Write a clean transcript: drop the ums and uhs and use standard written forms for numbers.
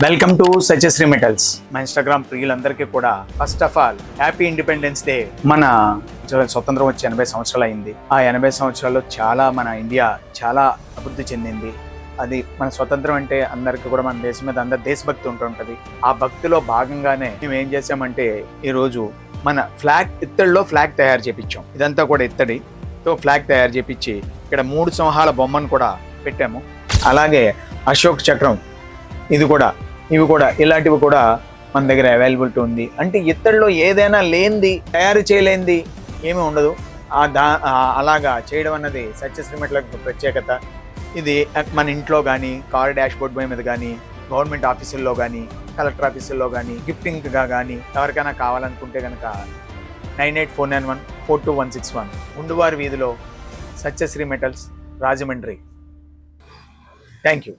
Welcome to Satyasri metals. మా Instagram ప్రియులందరికీ కూడా first of all happy independence day. మన స్వతంత్రం వచ్చి 80 సంవత్సరాలు అయింది. ఆ 80 సంవత్సరాల్లో మన ఇండియా చాలా అభివృద్ధి చెందింది. అది మన స్వతంత్రం అంటే అందరికీ కూడా మన దేశం మీద అందరి దేశభక్తి ఉంటుంటుంది. ఆ భక్తిలో భాగంగానే మేము ఏం చేసామంటే ఈరోజు మన ఇత్తడిలో ఫ్లాగ్ తయారు చేపించాం. ఇదంతా కూడా ఇత్తడితో ఫ్లాగ్ తయారు చేపించి ఇక్కడ 3 సింహాల బొమ్మను కూడా పెట్టాము. అలాగే అశోక్ చక్రం ఇవి కూడా ఇలాంటివి కూడా మన దగ్గర అవైలబిలిటీ ఉంది. అంటే ఇత్తడిలో ఏదైనా లేనిది, తయారు చేయలేనిది ఏమీ ఉండదు. అలాగా చేయడం అన్నది సత్యశ్రీ మెటల్స్ ప్రత్యేకత. ఇది మన ఇంట్లో కానీ, కార్ డాష్ బోర్డ్ మీద కానీ, గవర్నమెంట్ ఆఫీసుల్లో కానీ, కలెక్టర్ ఆఫీసుల్లో కానీ, గిఫ్టింగ్గా కానీ ఎవరికైనా కావాలనుకుంటే కనుక 9849142161 గుండువారి వీధిలో Satyasri metals, Rajahmundry. Thank you.